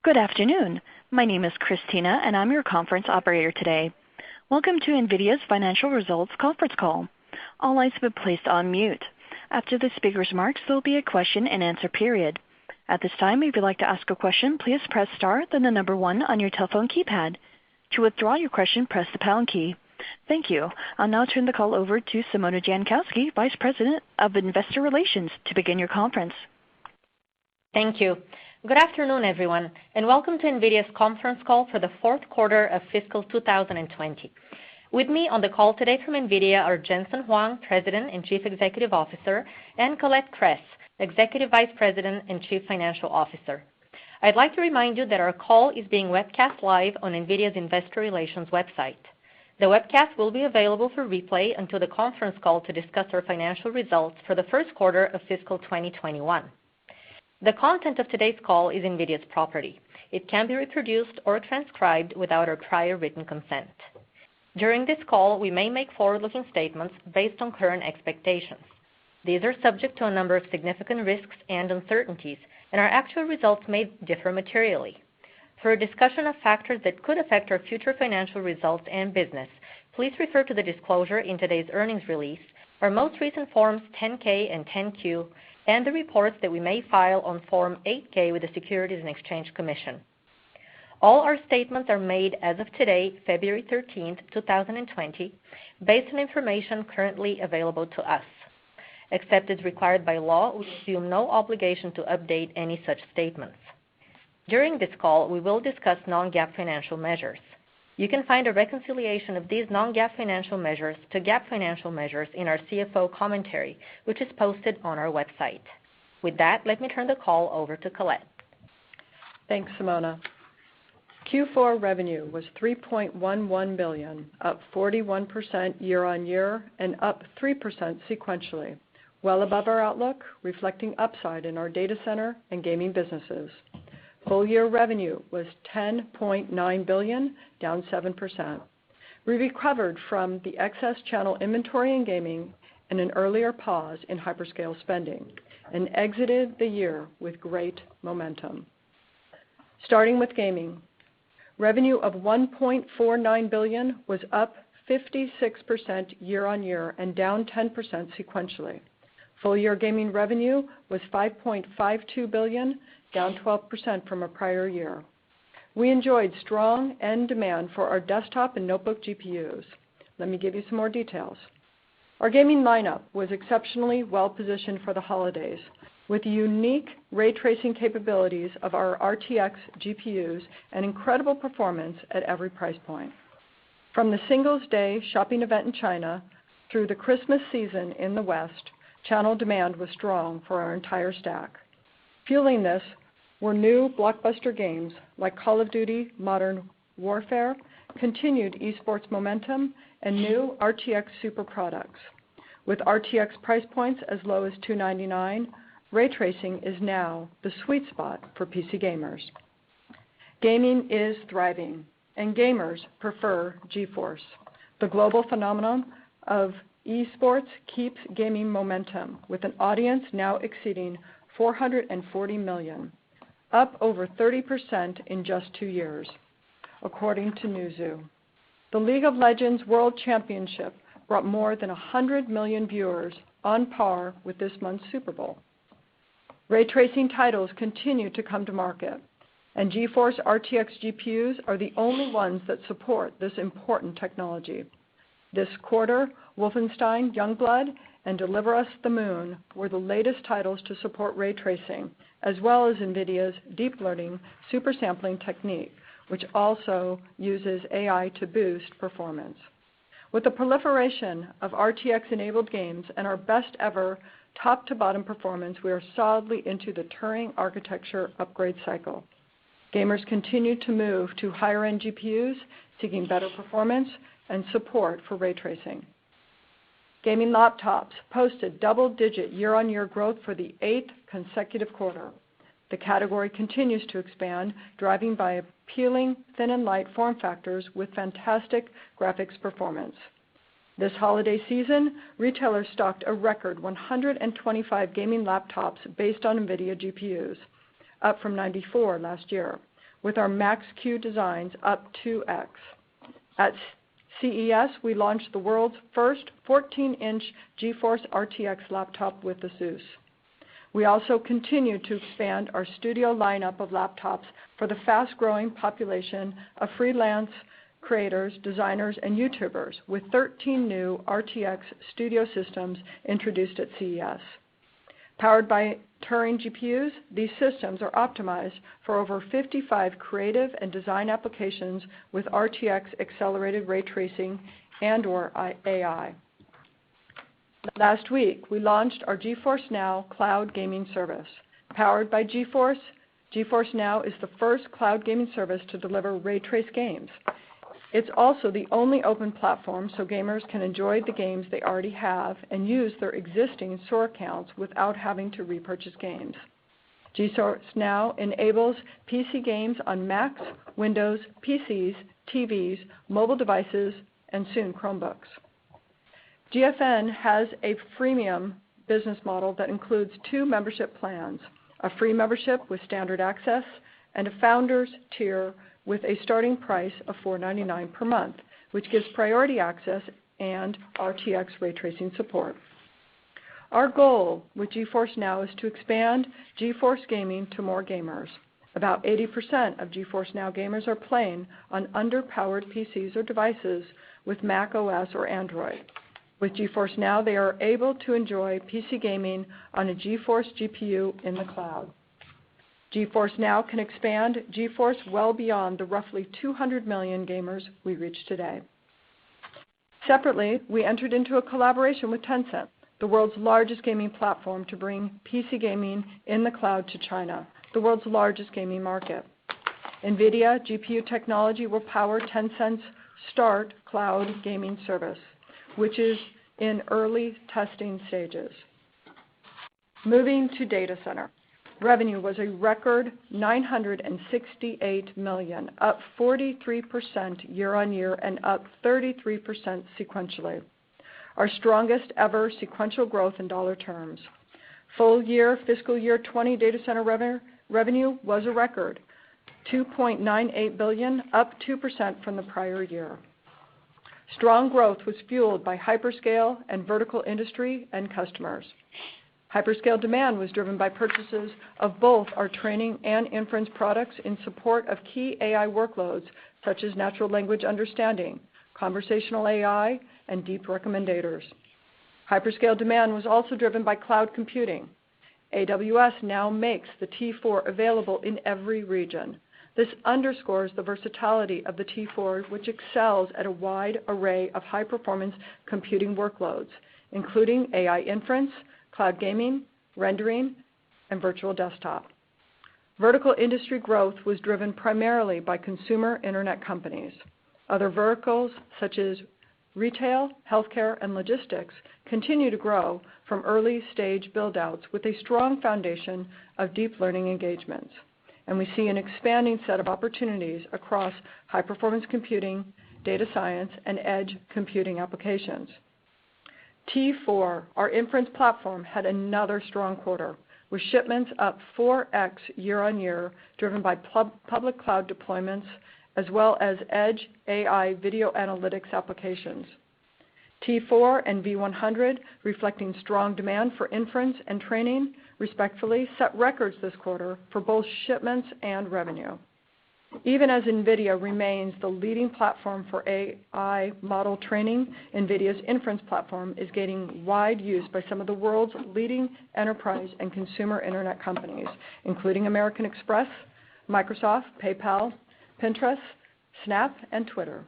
Good afternoon. My name is Christina, and I'm your conference operator today. Welcome to NVIDIA's Financial Results Conference Call. All lines have been placed on mute. After the speaker's remarks, there will be a question-and-answer period. At this time, if you'd like to ask a question, please press star, then the number 1 on your telephone keypad. To withdraw your question, press the pound key. Thank you. I'll now turn the call over to Simona Jankowski, Vice President of Investor Relations, to begin your conference. Thank you. Good afternoon, everyone, and welcome to NVIDIA's conference call for the fourth quarter of fiscal 2020. With me on the call today from NVIDIA are Jensen Huang, President and Chief Executive Officer, and Colette Kress, Executive Vice President and Chief Financial Officer. I'd like to remind you that our call is being webcast live on NVIDIA's Investor Relations website. The webcast will be available for replay until the conference call to discuss our financial results for the first quarter of fiscal 2021. The content of today's call is NVIDIA's property. It can be reproduced or transcribed without our prior written consent. During this call, we may make forward-looking statements based on current expectations. These are subject to a number of significant risks and uncertainties, and our actual results may differ materially. For a discussion of factors that could affect our future financial results and business, please refer to the disclosure in today's earnings release, our most recent Forms 10-K and 10-Q, and the reports that we may file on Form 8-K with the Securities and Exchange Commission. All our statements are made as of today, February 13, 2020, based on information currently available to us. Except as required by law, we assume no obligation to update any such statements. During this call, we will discuss non-GAAP financial measures. You can find a reconciliation of these non-GAAP financial measures to GAAP financial measures in our CFO commentary, which is posted on our website. With that, let me turn the call over to Colette. Thanks, Simona. Q4 revenue was $3.11 billion, up 41% year-on-year and up 3% sequentially, well above our outlook, reflecting upside in our data center and gaming businesses. Full-year revenue was $10.9 billion, down 7%. We recovered from the excess channel inventory in gaming and an earlier pause in hyperscale spending and exited the year with great momentum. Starting with gaming, revenue of $1.49 billion was up 56% year-on-year and down 10% sequentially. Full-year gaming revenue was $5.52 billion, down 12% from a prior year. We enjoyed strong end demand for our desktop and notebook GPUs. Let me give you some more details. Our gaming lineup was exceptionally well positioned for the holidays, with unique ray tracing capabilities of our RTX GPUs and incredible performance at every price point. From the Singles' Day shopping event in China through the Christmas season in the West, channel demand was strong for our entire stack. Fueling this were new blockbuster games like Call of Duty Modern Warfare, continued esports momentum, and new RTX Super products. With RTX price points as low as $299, ray tracing is now the sweet spot for PC gamers. Gaming is thriving, and gamers prefer GeForce. The global phenomenon of esports keeps gaining momentum, with an audience now exceeding 440 million, up over 30% in just 2 years, according to Newzoo. The League of Legends World Championship brought more than 100 million viewers, on par with this month's Super Bowl. Ray tracing titles continue to come to market, and GeForce RTX GPUs are the only ones that support this important technology. This quarter, Wolfenstein Youngblood and Deliver Us the Moon were the latest titles to support ray tracing, as well as NVIDIA's deep learning super sampling technique, which also uses AI to boost performance. With the proliferation of RTX-enabled games and our best ever top-to-bottom performance, we are solidly into the Turing architecture upgrade cycle. Gamers continue to move to higher-end GPUs, seeking better performance and support for ray tracing. Gaming laptops posted double-digit year-on-year growth for the 8th consecutive quarter. The category continues to expand, driving by appealing thin and light form factors with fantastic graphics performance. This holiday season, retailers stocked a record 125 gaming laptops based on NVIDIA GPUs, up from 94 last year, with our Max-Q designs up 2x. At CES, we launched the world's first 14-inch GeForce RTX laptop with ASUS. We also continue to expand our studio lineup of laptops for the fast-growing population of freelance creators, designers, and YouTubers, with 13 new RTX studio systems introduced at CES. Powered by Turing GPUs, these systems are optimized for over 55 creative and design applications with RTX accelerated ray tracing and/or AI. Last week, we launched our GeForce Now cloud gaming service. Powered by GeForce, GeForce Now is the first cloud gaming service to deliver ray trace games. It's also the only open platform so gamers can enjoy the games they already have and use their existing store accounts without having to repurchase games. GeForce Now enables PC games on Macs, Windows, PCs, TVs, mobile devices, and soon Chromebooks. GFN has a freemium business model that includes 2 membership plans, a free membership with standard access and a founders tier with a starting price of $4.99 per month, which gives priority access and RTX ray tracing support. Our goal with GeForce Now is to expand GeForce gaming to more gamers. About 80% of GeForce Now gamers are playing on underpowered PCs or devices with Mac OS or Android. With GeForce Now, they are able to enjoy PC gaming on a GeForce GPU in the cloud. GeForce Now can expand GeForce well beyond the roughly 200 million gamers we reach today. Separately, we entered into a collaboration with Tencent, the world's largest gaming platform, to bring PC gaming in the cloud to China, the world's largest gaming market. NVIDIA GPU technology will power Tencent's Start cloud gaming service, which is in early testing stages. Moving to data center. Revenue was a record $968 million, up 43% year-on-year and up 33% sequentially. Our strongest ever sequential growth in dollar terms. Full year fiscal year 20 data center revenue was a record, $2.98 billion, up 2% from the prior year. Strong growth was fueled by hyperscale and vertical industry and customers. Hyperscale demand was driven by purchases of both our training and inference products in support of key AI workloads such as natural language understanding, conversational AI, and deep recommendators. Hyperscale demand was also driven by cloud computing. AWS now makes the T4 available in every region. This underscores the versatility of the T4, which excels at a wide array of high-performance computing workloads, including AI inference, cloud gaming, rendering, and virtual desktop. Vertical industry growth was driven primarily by consumer internet companies. Other verticals, such as retail, healthcare, and logistics, continue to grow from early-stage build-outs with a strong foundation of deep learning engagements. And we see an expanding set of opportunities across high-performance computing, data science, and edge computing applications. T4, our inference platform, had another strong quarter, with shipments up 4x year-on-year, driven by public cloud deployments, as well as edge AI video analytics applications. T4 and V100, reflecting strong demand for inference and training, respectively, set records this quarter for both shipments and revenue. Even as NVIDIA remains the leading platform for AI model training, NVIDIA's inference platform is gaining wide use by some of the world's leading enterprise and consumer internet companies, including American Express, Microsoft, PayPal, Pinterest, Snap, and Twitter.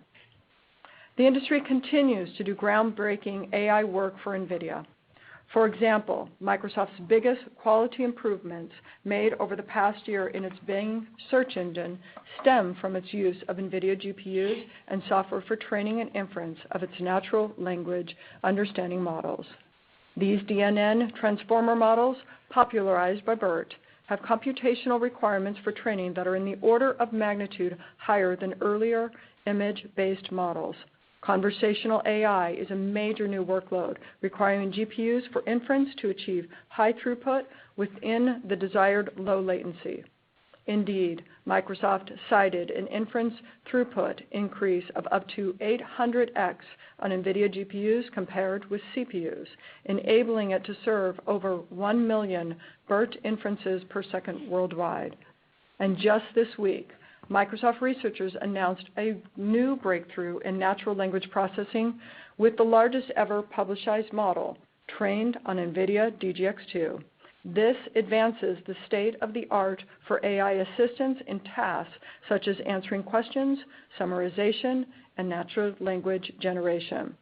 The industry continues to do groundbreaking AI work for NVIDIA. For example, Microsoft's biggest quality improvements made over the past year in its Bing search engine stem from its use of NVIDIA GPUs and software for training and inference of its natural language understanding models. These DNN transformer models, popularized by BERT, have computational requirements for training that are in the order of magnitude higher than earlier image-based models. Conversational AI is a major new workload requiring GPUs for inference to achieve high throughput within the desired low latency. Indeed, Microsoft cited an inference throughput increase of up to 800x on NVIDIA GPUs compared with CPUs, enabling it to serve over 1 million BERT inferences per second worldwide. And just this week, Microsoft researchers announced a new breakthrough in natural language processing with the largest ever publicized model trained on NVIDIA DGX2. This advances the state of the art for AI assistance in tasks such as answering questions, summarization, and natural language generation.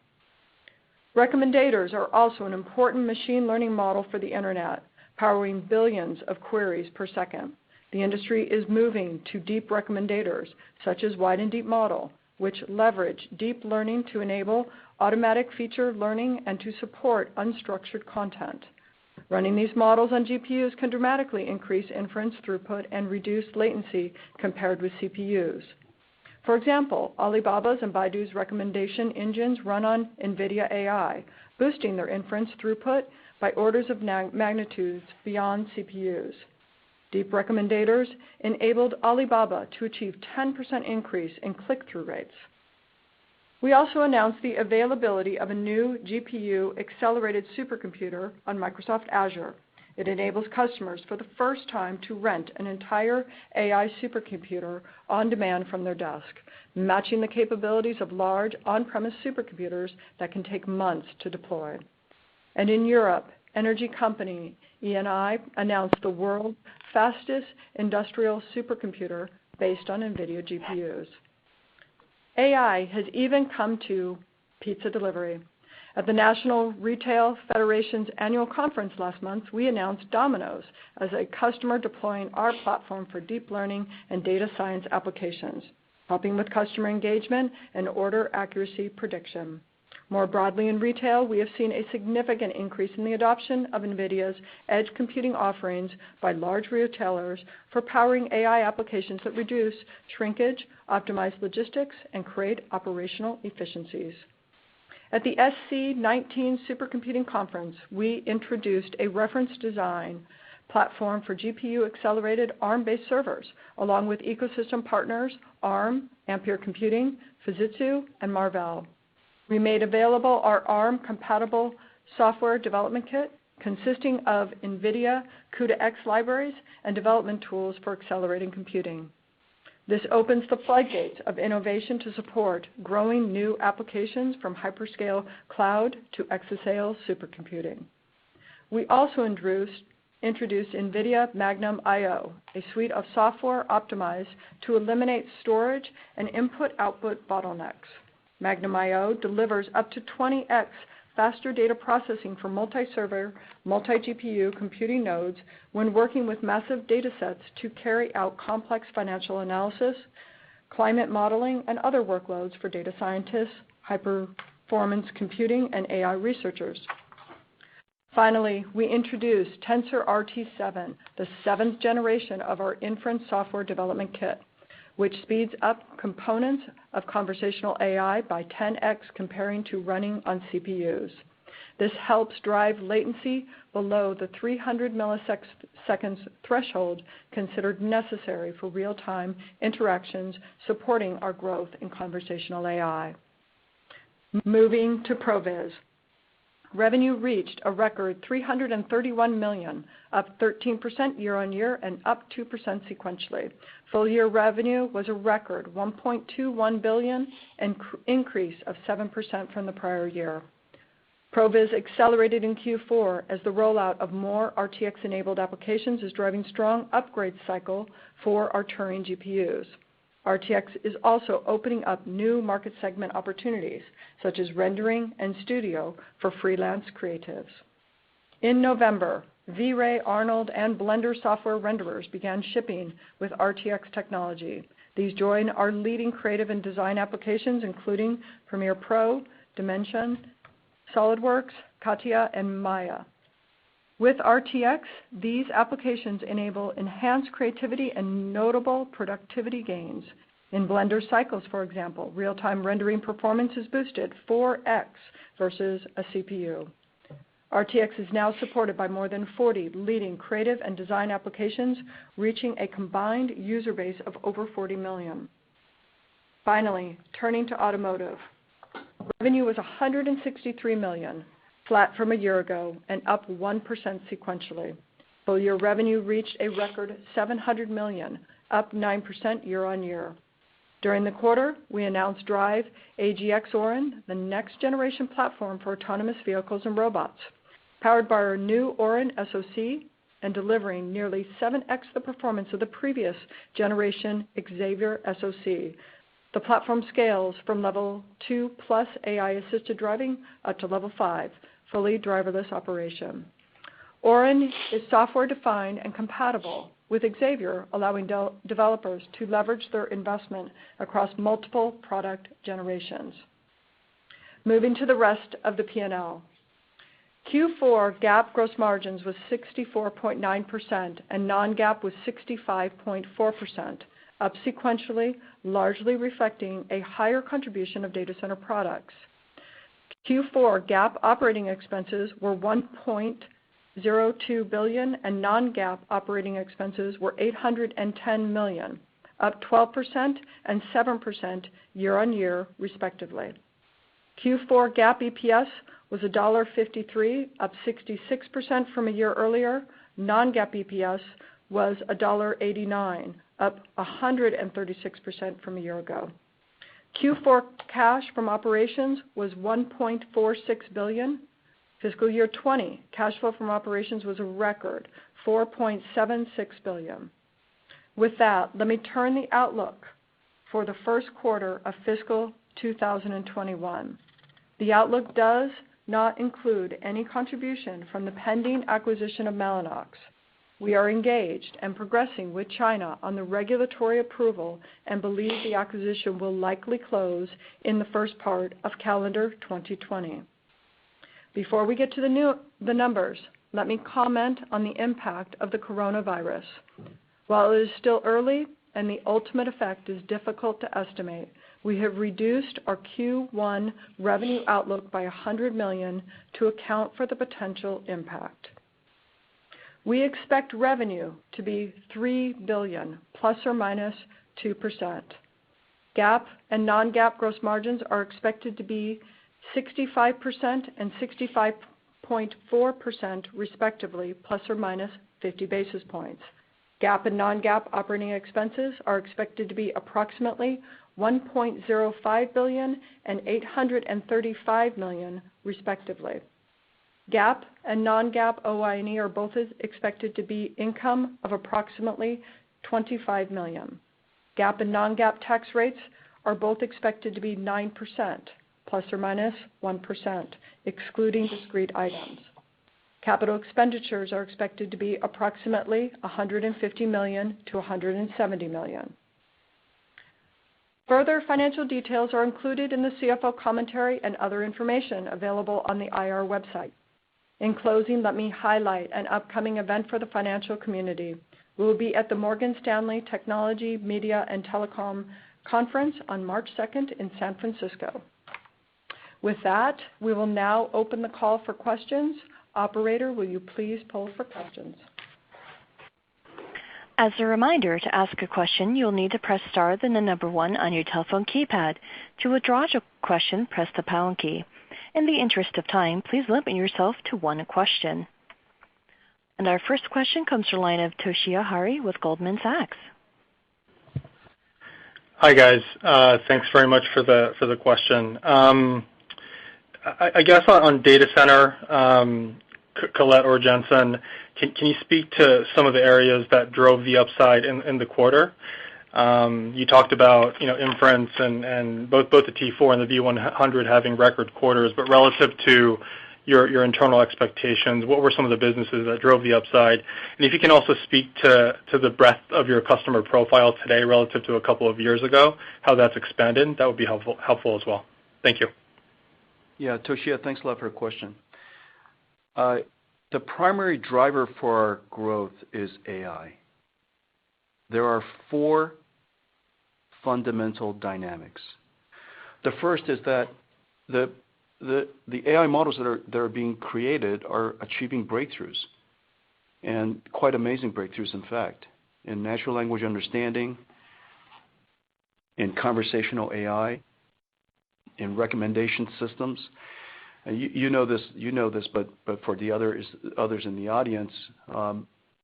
Recommendators are also an important machine learning model for the Internet, powering billions of queries per second. The industry is moving to deep recommendators, such as wide and deep model, which leverage deep learning to enable automatic feature learning and to support unstructured content. Running these models on GPUs can dramatically increase inference throughput and reduce latency compared with CPUs. For example, Alibaba's and Baidu's recommendation engines run on NVIDIA AI, boosting their inference throughput by orders of magnitudes beyond CPUs. Deep recommendators enabled Alibaba to achieve 10% increase in click-through rates. We also announced the availability of a new GPU accelerated supercomputer on Microsoft Azure. It enables customers for the first time to rent an entire AI supercomputer on demand from their desk, matching the capabilities of large on-premise supercomputers that can take months to deploy. And in Europe, energy company Eni announced the world's fastest industrial supercomputer based on NVIDIA GPUs. AI has even come to pizza delivery. At the National Retail Federation's annual conference last month, we announced Domino's as a customer deploying our platform for deep learning and data science applications, helping with customer engagement and order accuracy prediction. More broadly in retail, we have seen a significant increase in the adoption of NVIDIA's edge computing offerings by large retailers for powering AI applications that reduce shrinkage, optimize logistics, and create operational efficiencies. At the SC19 Supercomputing Conference, we introduced a reference design platform for GPU-accelerated ARM-based servers, along with ecosystem partners ARM, Ampere Computing, Fujitsu, and Marvell. We made available our ARM-compatible software development kit consisting of NVIDIA CUDA-X libraries and development tools for accelerating computing. This opens the floodgates of innovation to support growing new applications from hyperscale cloud to exascale supercomputing. We also introduced NVIDIA Magnum I/O, a suite of software optimized to eliminate storage and input-output bottlenecks. Magnum I/O delivers up to 20x faster data processing for multi-server, multi-GPU computing nodes when working with massive data sets to carry out complex financial analysis, climate modeling, and other workloads for data scientists, high-performance computing, and AI researchers. Finally, we introduced TensorRT7, the 7th generation of our inference software development kit, which speeds up components of conversational AI by 10x comparing to running on CPUs. This helps drive latency below the 300 milliseconds threshold considered necessary for real-time interactions, supporting our growth in conversational AI. Moving to ProViz. Revenue reached a record $331 million, up 13% year-on-year and up 2% sequentially. Full-year revenue was a record $1.21 billion, an increase of 7% from the prior year. ProViz accelerated in Q4 as the rollout of more RTX-enabled applications is driving strong upgrade cycle for our Turing GPUs. RTX is also opening up new market segment opportunities, such as rendering and studio for freelance creatives. In November, V-Ray, Arnold, and Blender software renderers began shipping with RTX technology. These join our leading creative and design applications, including Premiere Pro, Dimension, SolidWorks, CATIA, and Maya. With RTX, these applications enable enhanced creativity and notable productivity gains. In Blender cycles, for example, real-time rendering performance is boosted 4x versus a CPU. RTX is now supported by more than 40 leading creative and design applications, reaching a combined user base of over 40 million. Finally, turning to automotive. Revenue was $163 million, flat from a year ago and up 1% sequentially. Full-year revenue reached a record $700 million, up 9% year-on-year. During the quarter, we announced Drive AGX Orin, the next-generation platform for autonomous vehicles and robots. Powered by our new Orin SoC and delivering nearly 7x the performance of the previous generation Xavier SoC, the platform scales from level 2 plus AI-assisted driving up to level 5, fully driverless operation. Orin is software-defined and compatible with Xavier, allowing developers to leverage their investment across multiple product generations. Moving to the rest of the P&L. Q4 GAAP gross margins was 64.9% and non-GAAP was 65.4%, up sequentially, largely reflecting a higher contribution of data center products. Q4 GAAP operating expenses were $1.02 billion and non-GAAP operating expenses were $810 million, up 12% and 7% year-on-year respectively. Q4 GAAP EPS was $1.53, up 66% from a year earlier. Non-GAAP EPS was $1.89, up 136% from a year ago. Q4 cash from operations was $1.46 billion. Fiscal year 20 cash flow from operations was a record $4.76 billion. With that, let me turn the outlook for the first quarter of fiscal 2021. The outlook does not include any contribution from the pending acquisition of Mellanox. We are engaged and progressing with China on the regulatory approval and believe the acquisition will likely close in the first part of calendar 2020. Before we get to the numbers, let me comment on the impact of the coronavirus. While it is still early and the ultimate effect is difficult to estimate, we have reduced our Q1 revenue outlook by $100 million to account for the potential impact. We expect revenue to be $3 billion, plus or minus 2%. GAAP and non-GAAP gross margins are expected to be 65% and 65.4% respectively, plus or minus 50 basis points. GAAP and non-GAAP operating expenses are expected to be approximately $1.05 billion and $835 million respectively. GAAP and non-GAAP OI&E are both expected to be income of approximately $25 million. GAAP and non-GAAP tax rates are both expected to be 9%, plus or minus 1%, excluding discrete items. Capital expenditures are expected to be approximately $150 million to $170 million. Further financial details are included in the CFO commentary and other information available on the IR website. In closing, let me highlight an upcoming event for the financial community. We will be at the Morgan Stanley Technology, Media, and Telecom Conference on March 2nd in San Francisco. With that, we will now open the call for questions. Operator, will you please poll for questions? As a reminder, to ask a question, you'll need to press star then the number 1 on your telephone keypad. To withdraw your question, press the pound key. In the interest of time, please limit yourself to one question. And our first question comes from the line of Toshiya Hari with Goldman Sachs. Hi guys, thanks very much for the question. I guess on data center, Colette or Jensen, can you speak to some of the areas that drove the upside in the quarter? You talked about inference and both the T4 and the V100 having record quarters, but relative to your internal expectations, what were some of the businesses that drove the upside? And if you can also speak to the breadth of your customer profile today relative to a couple of years ago, how that's expanded, that would be helpful as well. Thank you. Yeah, Toshiya, thanks a lot for your question. The primary driver for our growth is AI. There are 4 fundamental dynamics. The first is that the the AI models that are being created are achieving breakthroughs, and quite amazing breakthroughs, in fact, in natural language understanding, in conversational AI, in recommendation systems. You know this, but for the others in the audience,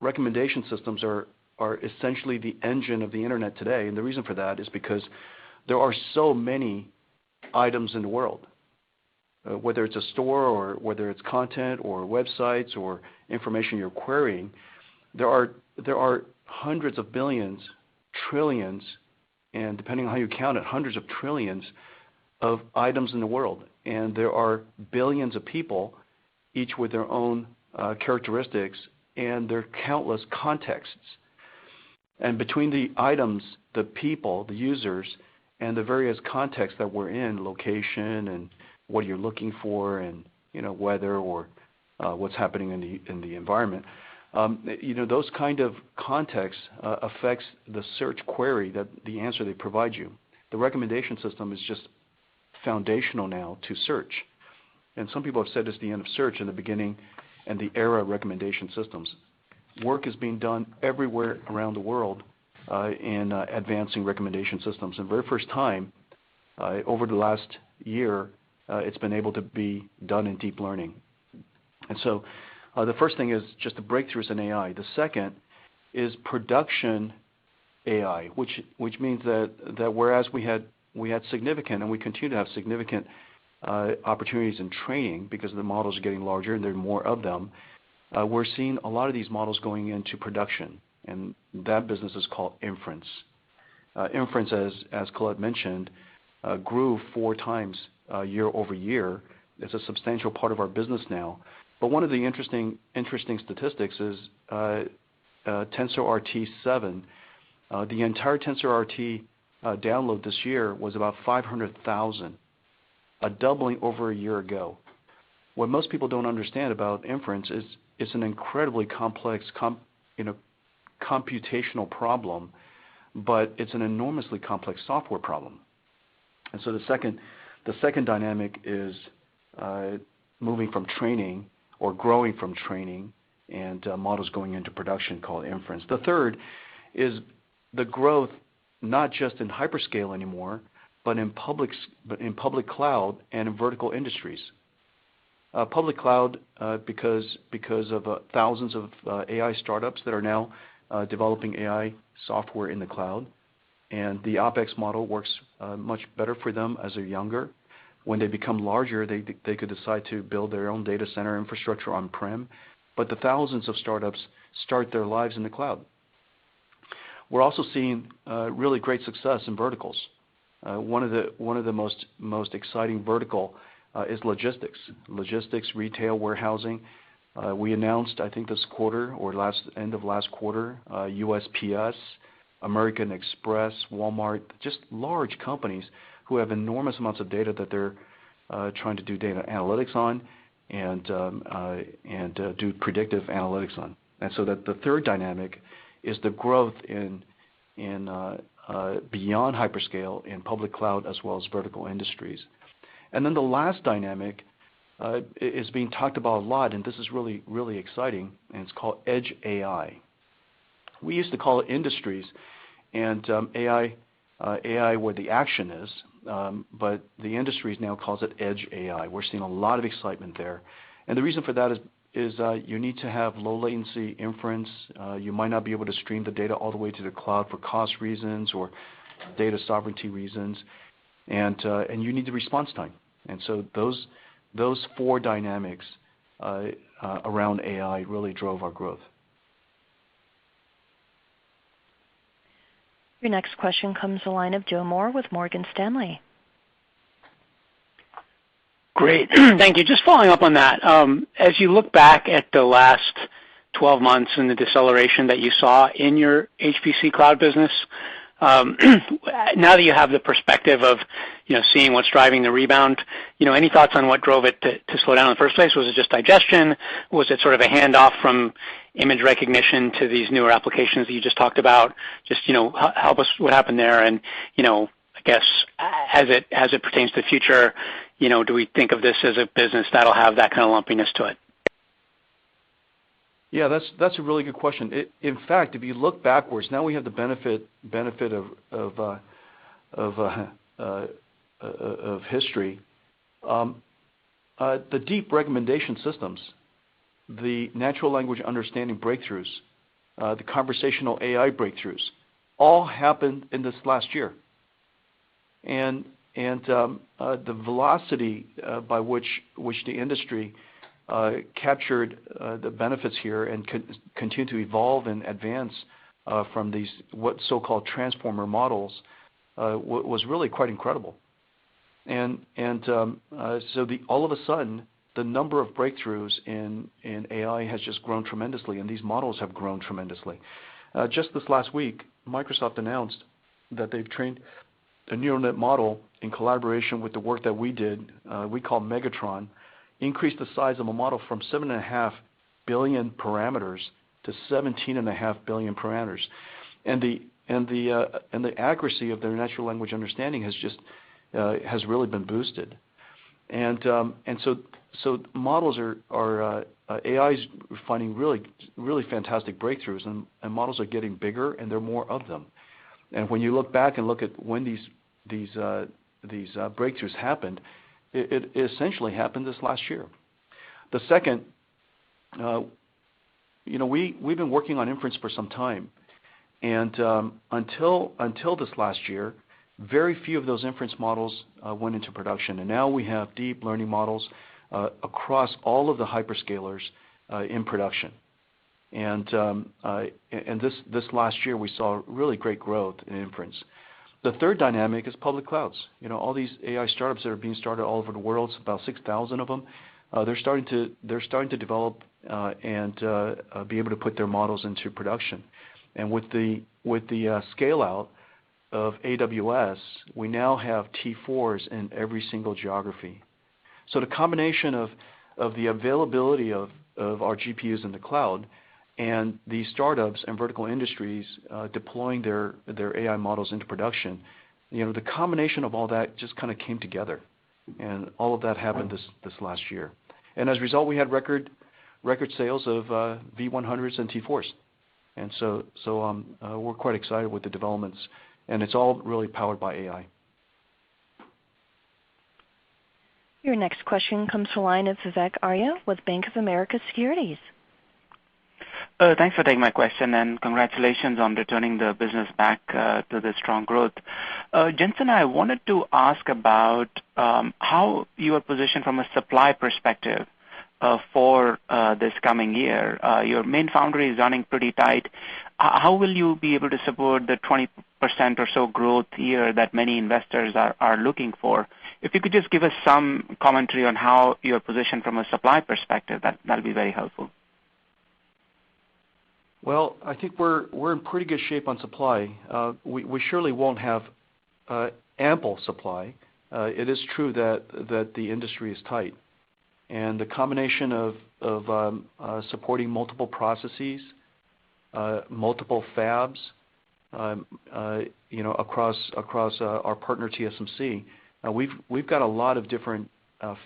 recommendation systems are essentially the engine of the internet today, and the reason for that is because there are so many items in the world. Whether it's a store or whether it's content or websites or information you're querying, there are hundreds of billions, trillions, and depending on how you count it, hundreds of trillions of items in the world. And there are billions of people, each with their own characteristics and their countless contexts. And between the items, the people, the users, and the various contexts that we're in, location and what you're looking for, and weather or what's happening in the environment, those kind of contexts affects the search query, that the answer they provide you. The recommendation system is just foundational now to search, and some people have said it's the end of search in the beginning and the era of recommendation systems. Work is being done everywhere around the world in advancing recommendation systems. And very first time over the last year, it's been able to be done in deep learning. And so the first thing is just the breakthroughs in AI. The second is production AI, which means that whereas we had significant, and we continue to have significant opportunities in training because the models are getting larger and there are more of them, we're seeing a lot of these models going into production, and that business is called inference. Inference, as Colette mentioned, grew 4 times year over year. It's a substantial part of our business now. But one of the interesting statistics is TensorRT 7. The entire TensorRT download this year was about 500,000, a doubling over a year ago. What most people don't understand about inference is it's an incredibly complex computational problem, but it's an enormously complex software problem. And so the second dynamic is moving from training or growing from training and models going into production, called inference. The third is the growth not just in hyperscale anymore, but in public cloud and in vertical industries. Public cloud because of thousands of AI startups that are now developing AI software in the cloud, and the OpEx model works much better for them as they're younger. When they become larger, they could decide to build their own data center infrastructure on-prem, but the thousands of startups start their lives in the cloud. We're also seeing really great success in verticals. One of the most exciting vertical is logistics, retail, warehousing. We announced, I think this quarter or end of last quarter, USPS, American Express, Walmart, just large companies who have enormous amounts of data that they're trying to do data analytics on and do predictive analytics on. And so that the third dynamic is the growth in beyond hyperscale in public cloud as well as vertical industries. And then the last dynamic is being talked about a lot, and this is really, really exciting, and it's called Edge AI. We used to call it industries and AI where the action is, but the industries now calls it Edge AI. We're seeing a lot of excitement there. And the reason for that is you need to have low latency inference. You might not be able to stream the data all the way to the cloud for cost reasons or data sovereignty reasons, and you need the response time. And so those 4 dynamics around AI really drove our growth. Your next question comes to the line of Joe Moore with Morgan Stanley. Great. Thank you. Just following up on that, as you look back at the last 12 months and the deceleration that you saw in your HPC cloud business, now that you have the perspective of seeing what's driving the rebound, any thoughts on what drove it to slow down in the first place? Was it just digestion? Was it sort of a handoff from image recognition to these newer applications that you just talked about? Just help us what happened there, and I guess as it pertains to the future, do we think of this as a business that'll have that kind of lumpiness to it? Yeah, that's a really good question. In fact, if you look backwards, now we have the benefit of history. The deep recommendation systems, the natural language understanding breakthroughs, the conversational AI breakthroughs, all happened in this last year. And the velocity by which the industry captured the benefits here and continue to evolve and advance from these what so-called transformer models was really quite incredible. And so all of a sudden, the number of breakthroughs in AI has just grown tremendously, and these models have grown tremendously. Just this last week, Microsoft announced that they've trained a neural net model in collaboration with the work that we did, we call Megatron, increased the size of a model from 7.5 billion parameters to 17.5 billion parameters. And the accuracy of their natural language understanding has really been boosted. And so models are AI's finding really fantastic breakthroughs, and models are getting bigger, and there are more of them. And when you look back and look at when these breakthroughs happened, it essentially happened this last year. The second, we've been working on inference for some time, and until this last year, very few of those inference models went into production, and now we have deep learning models across all of the hyperscalers in production. And this last year we saw really great growth in inference. The third dynamic is public clouds. All these AI startups that are being started all over the world, about 6,000 of them, they're starting to develop and be able to put their models into production. And with the scale out of AWS, we now have T4s in every single geography. So the combination of the availability of our GPUs in the cloud and these startups and vertical industries deploying their AI models into production, the combination of all that just kind of came together, and all of that happened this last year. And as a result, we had record sales of V100s and T4s, and so we're quite excited with the developments, and it's all really powered by AI. Your next question comes to the line of Vivek Arya with Bank of America Securities. Thanks for taking my question, and congratulations on returning the business back to the strong growth. Jensen, I wanted to ask about how you are positioned from a supply perspective for this coming year. Your main foundry is running pretty tight. How will you be able to support the 20% or so growth year that many investors are looking for? If you could just give us some commentary on how you're positioned from a supply perspective, that'll be very helpful. Well, I think we're in pretty good shape on supply. We surely won't have ample supply. It is true that the industry is tight, and the combination of supporting multiple processes, multiple fabs, across our partner TSMC, we've got a lot of different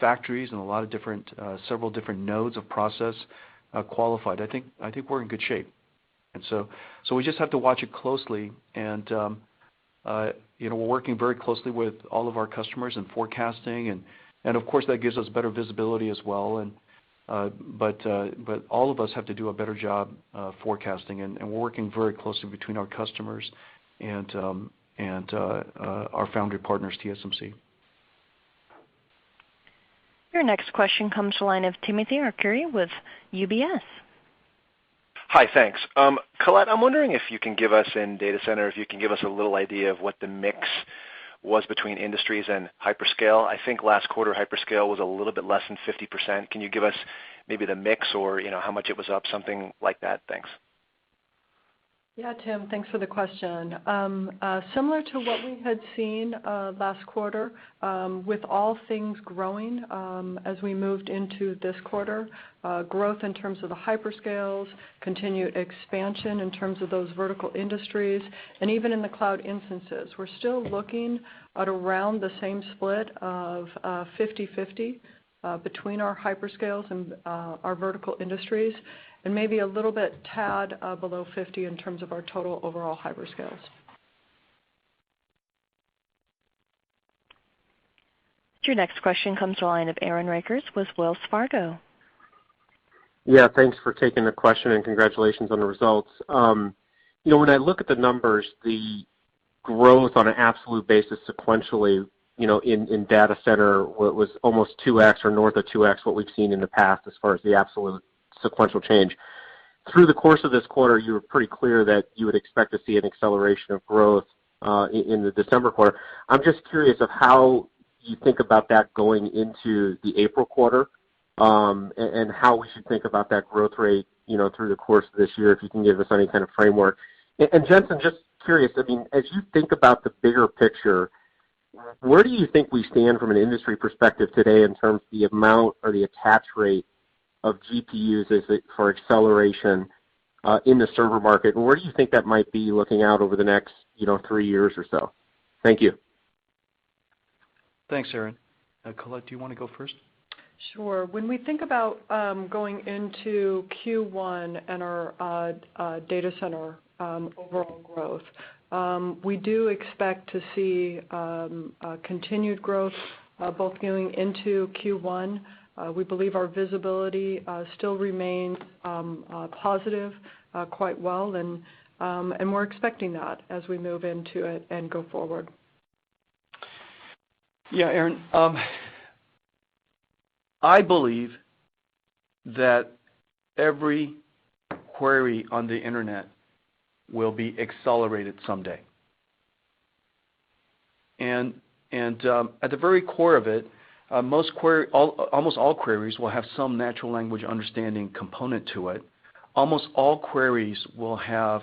factories and a lot of different several different nodes of process qualified. I think we're in good shape. And so we just have to watch it closely, and we're working very closely with all of our customers in forecasting, and of course that gives us better visibility as well. And but all of us have to do a better job forecasting, and we're working very closely between our customers and our foundry partners TSMC. Your next question comes to the line of Timothy Arcuri with UBS. Hi, thanks. Colette, I'm wondering if you can give us in data center, if you can give us a little idea of what the mix was between industries and hyperscale. I think last quarter hyperscale was a little bit less than 50%. Can you give us maybe the mix or how much it was up, something like that? Thanks. Yeah, Tim, thanks for the question. Similar to what we had seen last quarter, with all things growing as we moved into this quarter, growth in terms of the hyperscales, continued expansion in terms of those vertical industries, and even in the cloud instances. We're still looking at around the same split of 50-50 between our hyperscales and our vertical industries, and maybe a little bit tad below 50 in terms of our total overall hyperscales. Your next question comes to the line of Aaron Rakers with Wells Fargo. Yeah, thanks for taking the question and congratulations on the results. When I look at the numbers, the growth on an absolute basis sequentially, in data center was almost 2x or north of 2x what we've seen in the past as far as the absolute sequential change. Through the course of this quarter, you were pretty clear that you would expect to see an acceleration of growth in the December quarter. I'm just curious of how you think about that going into the April quarter, and how we should think about that growth rate, through the course of this year, if you can give us any kind of framework. And Jensen, just curious, as you think about the bigger picture, where do you think we stand from an industry perspective today in terms of the amount or the attach rate of GPUs for acceleration in the server market, and where do you think that might be looking out over the next 3 years or so? Thank you. Thanks, Aaron. Colette, do you want to go first? Sure. When we think about going into Q1 and our data center overall growth, we do expect to see continued growth both going into Q1. We believe our visibility still remains positive quite well, and we're expecting that as we move into it and go forward. Yeah, Aaron. I believe that every query on the internet will be accelerated someday. And at the very core of it, almost all queries will have some natural language understanding component to it. Almost all queries will have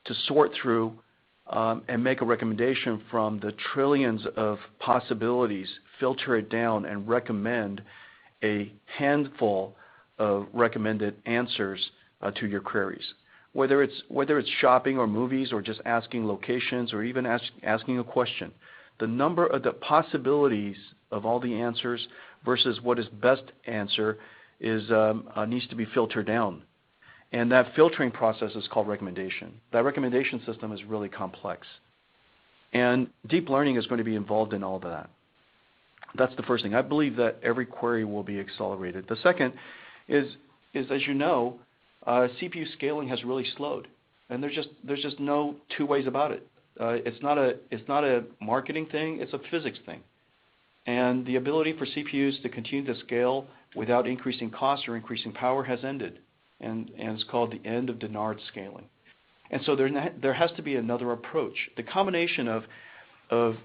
to sort through and make a recommendation from the trillions of possibilities, filter it down, and recommend a handful of recommended answers to your queries. Whether it's shopping or movies or just asking locations or even asking a question, the number of the possibilities of all the answers versus what is best answer needs to be filtered down. And that filtering process is called recommendation. That recommendation system is really complex. And deep learning is going to be involved in all of that. That's the first thing. I believe that every query will be accelerated. The second is as you know, CPU scaling has really slowed. And there's just no two ways about it. It's not a marketing thing, it's a physics thing. And the ability for CPUs to continue to scale without increasing cost or increasing power has ended. And it's called the end of Dennard scaling. And so there has to be another approach. The combination of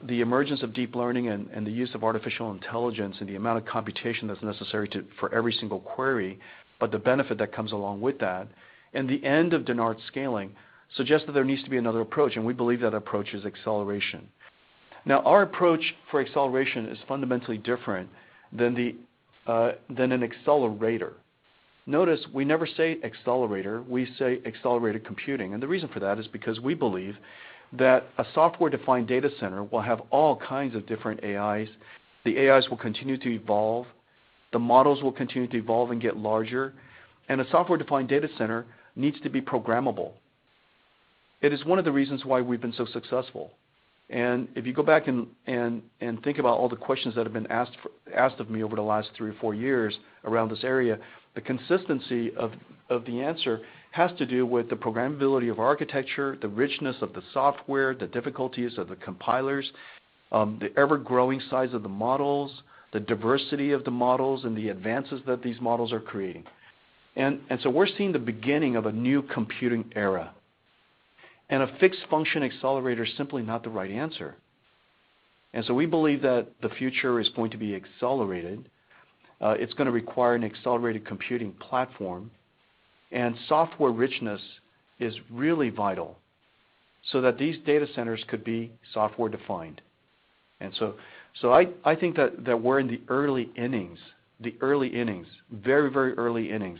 the emergence of deep learning and the use of artificial intelligence and the amount of computation that's necessary for every single query, but the benefit that comes along with that, and the end of Dennard scaling suggests that there needs to be another approach, and we believe that approach is acceleration. Now, our approach for acceleration is fundamentally different than an accelerator. Notice we never say accelerator, we say accelerated computing. And the reason for that is because we believe that a software-defined data center will have all kinds of different AIs. The AIs will continue to evolve. The models will continue to evolve and get larger. And a software-defined data center needs to be programmable. It is one of the reasons why we've been so successful. And if you go back and think about all the questions that have been asked of me over the last 3 or 4 years around this area, the consistency of the answer has to do with the programmability of architecture, the richness of the software, the difficulties of the compilers, the ever-growing size of the models, the diversity of the models, and the advances that these models are creating. And so we're seeing the beginning of a new computing era. And a fixed function accelerator is simply not the right answer. And so we believe that the future is going to be accelerated. It's going to require an accelerated computing platform. And software richness is really vital so that these data centers could be software defined. And so I think that we're in the early innings, very, very early innings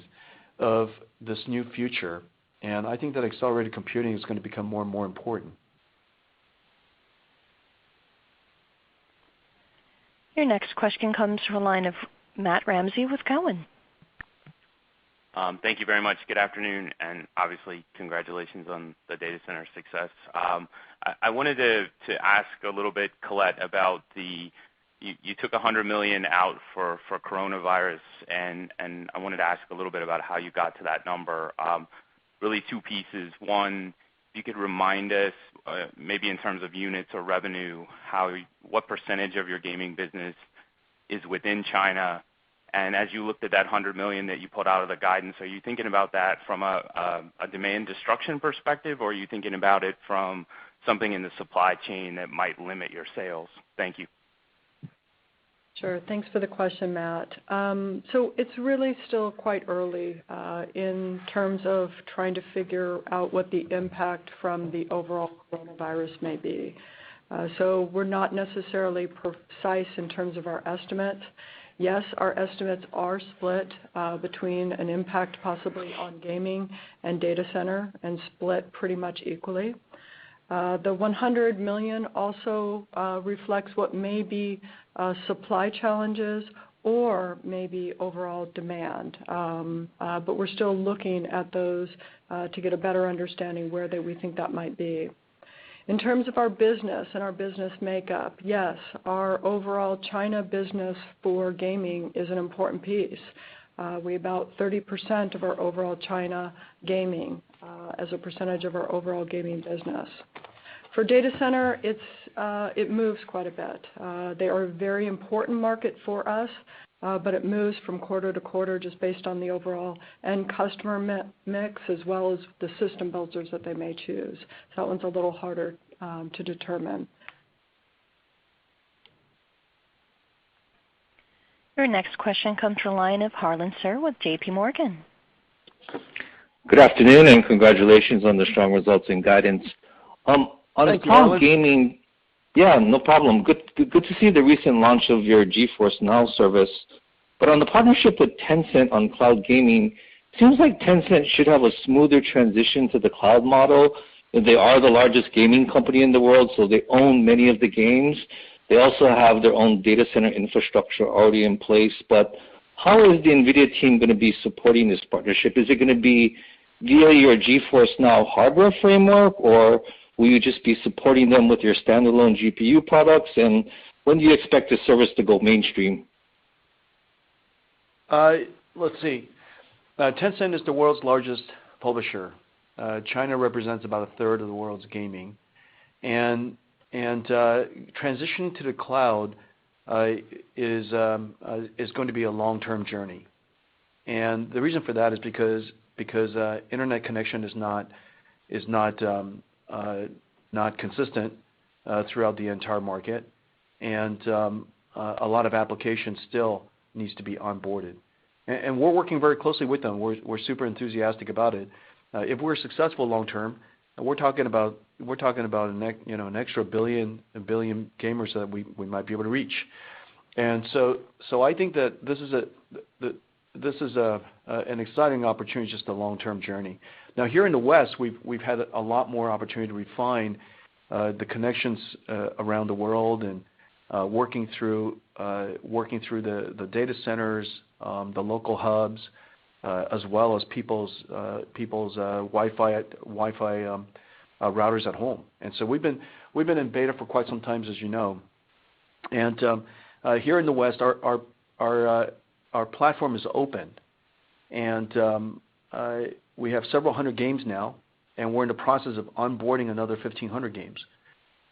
of this new future. And I think that accelerated computing is going to become more and more important. Your next question comes from the line of Matt Ramsey with Cowen. Thank you very much. Good afternoon, and obviously congratulations on the data center success. I wanted to ask a little bit, Colette, about you took $100 million out for coronavirus, and I wanted to ask a little bit about how you got to that number. Really two pieces. One, if you could remind us, maybe in terms of units or revenue, what percentage of your gaming business is within China? And as you looked at that $100 million that you put out of the guidance, are you thinking about that from a demand destruction perspective, or are you thinking about it from something in the supply chain that might limit your sales? Thank you. Sure. Thanks for the question, Matt. So it's really still quite early in terms of trying to figure out what the impact from the overall coronavirus may be. So we're not necessarily precise in terms of our estimates. Yes, our estimates are split between an impact possibly on gaming and data center, and split pretty much equally. The $100 million also reflects what may be supply challenges or maybe overall demand. But we're still looking at those to get a better understanding where we think that might be. In terms of our business and our business makeup, yes, our overall China business for gaming is an important piece. We about 30% of our overall China gaming as a percentage of our overall gaming business. For data center, it moves quite a bit. They are a very important market for us, but it moves from quarter to quarter just based on the overall end customer mix as well as the system builders that they may choose. So that one's a little harder to determine. Your next question comes from the line of Harlan Sur with J.P. Morgan. Good afternoon, and congratulations on the strong results and guidance. On cloud gaming, yeah, no problem. Good to see the recent launch of your GeForce Now service. But on the partnership with Tencent on cloud gaming, seems like Tencent should have a smoother transition to the cloud model. They are the largest gaming company in the world, so they own many of the games. They also have their own data center infrastructure already in place. But how is the NVIDIA team going to be supporting this partnership? Is it going to be via your GeForce Now hardware framework, or will you just be supporting them with your standalone GPU products? And when do you expect the service to go mainstream? Let's see. Tencent is the world's largest publisher. China represents about a third of the world's gaming. And transitioning to the cloud is going to be a long-term journey. And the reason for that is because internet connection is not consistent throughout the entire market, and a lot of applications still needs to be onboarded. And we're working very closely with them. We're super enthusiastic about it. If we're successful long term, we're talking about an extra billion gamers that we might be able to reach. And so I think that this is an exciting opportunity, just a long-term journey. Now here in the West, we've had a lot more opportunity to refine the connections around the world, and working through the data centers, the local hubs, as well as people's Wi-Fi routers at home. And so we've been in beta for quite some time, as you know. And here in the West, our platform is open, and we have several hundred games now, and we're in the process of onboarding another 1,500 games.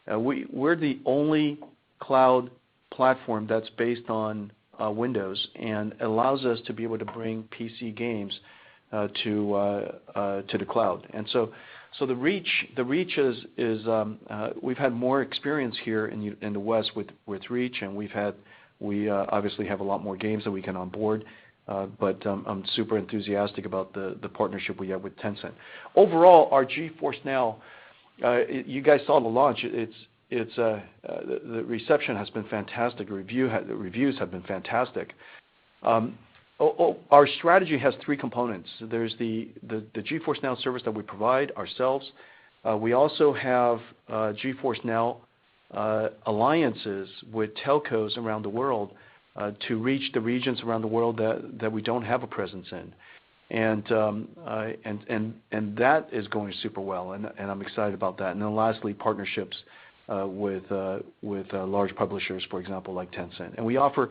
We're the only cloud platform that's based on Windows and allows us to be able to bring PC games to the cloud. And so the reach is we've had more experience here in the West with reach, and we obviously have a lot more games that we can onboard. But I'm super enthusiastic about the partnership we have with Tencent. Overall, our GeForce Now You guys saw the launch. The reception has been fantastic. The reviews have been fantastic. Our strategy has three components. There's the GeForce Now service that we provide ourselves. We also have GeForce Now alliances with telcos around the world to reach the regions around the world that we don't have a presence in. And that is going super well, and I'm excited about that. And then lastly, partnerships with large publishers, for example, like Tencent. And we offer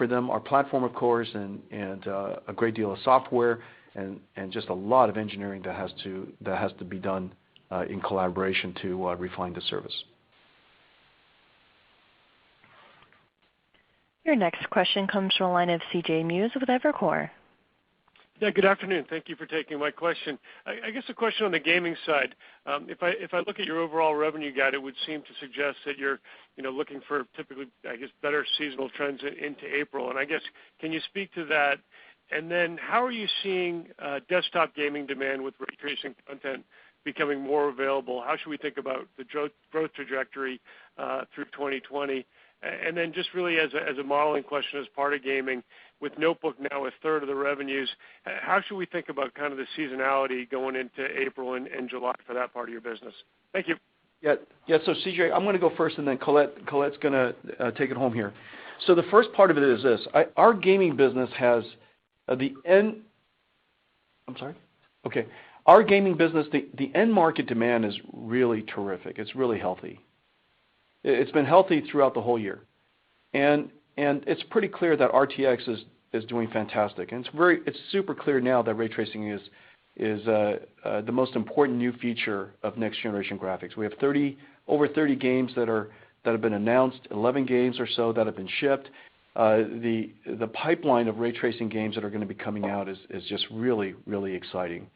them our platform, of course, and a great deal of software, and just a lot of engineering that has to be done in collaboration to refine the service. Your next question comes from the line of C.J. Muse with Evercore. Yeah, good afternoon. Thank you for taking my question. I guess a question on the gaming side. If I look at your overall revenue guide, it would seem to suggest that you're looking for typically, I guess, better seasonal trends into April. And I guess, can you speak to that? And then how are you seeing desktop gaming demand with ray tracing content becoming more available? How should we think about the growth trajectory through 2020? And then just really as a modeling question as part of gaming, with notebook now a third of the revenues, how should we think about kind of the seasonality going into April and July for that part of your business? Thank you. Yeah. So CJ, I'm going to go first, and then Colette's going to take it home here. So the first part of it is this: our gaming business has the end. I'm sorry. Okay. Our gaming business, the end market demand is really terrific. It's really healthy. It's been healthy throughout the whole year, and it's pretty clear that RTX is doing fantastic. And it's super clear now that ray tracing is the most important new feature of next generation graphics. We have over 30 games that have been announced, 11 games or so that have been shipped. The pipeline of ray tracing games that are going to be coming out is just really, really exciting.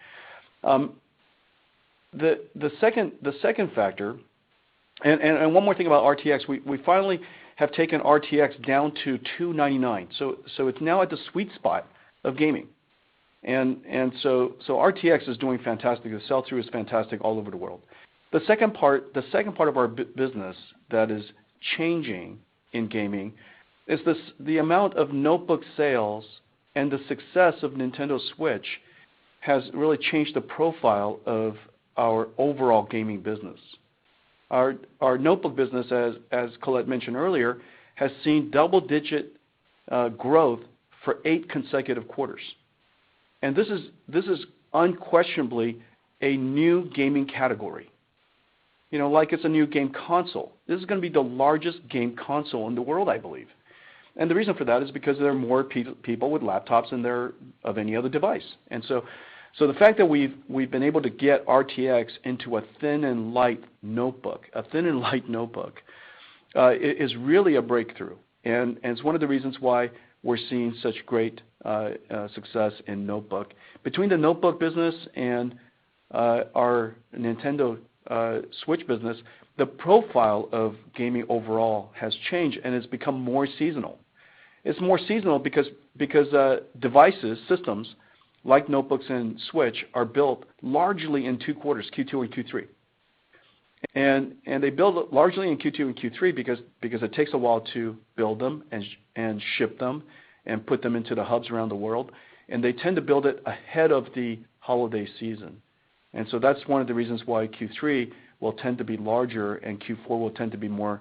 The second factor, and one more thing about RTX, we finally have taken RTX down to $299. So it's now at the sweet spot of gaming. And so RTX is doing fantastic. The sell-through is fantastic all over the world. The second part of our business that is changing in gaming is the amount of notebook sales and the success of Nintendo Switch has really changed the profile of our overall gaming business. Our notebook business, as Colette mentioned earlier, has seen double-digit growth for 8 consecutive quarters. And this is unquestionably a new gaming category. Like it's a new game console. This is going to be the largest game console in the world, I believe. And the reason for that is because there are more people with laptops than there are of any other device. And so the fact that we've been able to get RTX into a thin and light notebook, is really a breakthrough. And it's one of the reasons why we're seeing such great success in notebook. Between the notebook business and our Nintendo Switch business, the profile of gaming overall has changed, and it's become more seasonal. It's more seasonal because devices, systems, like notebooks and Switch, are built largely in 2 quarters, Q2 and Q3. And they build it largely in Q2 and Q3 because it takes a while to build them and ship them and put them into the hubs around the world. And they tend to build it ahead of the holiday season. And so that's one of the reasons why Q3 will tend to be larger and Q4 will tend to be more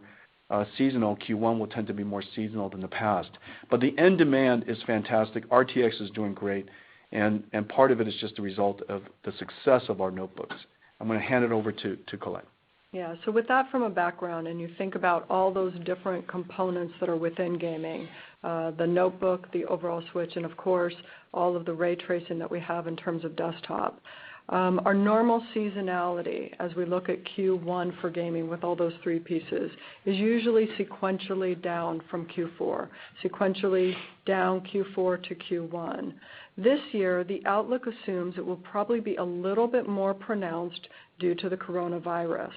seasonal. Q1 will tend to be more seasonal than the past. But the end demand is fantastic. RTX is doing great. And part of it is just a result of the success of our notebooks. I'm going to hand it over to Colette. Yeah, so with that from a background, and you think about all those different components that are within gaming, the notebook, the overall Switch, and of course, all of the ray tracing that we have in terms of desktop. Our normal seasonality, as we look at Q1 for gaming with all those 3 pieces, is usually sequentially down from Q4, sequentially down Q4 to Q1. This year, the outlook assumes it will probably be a little bit more pronounced due to the coronavirus.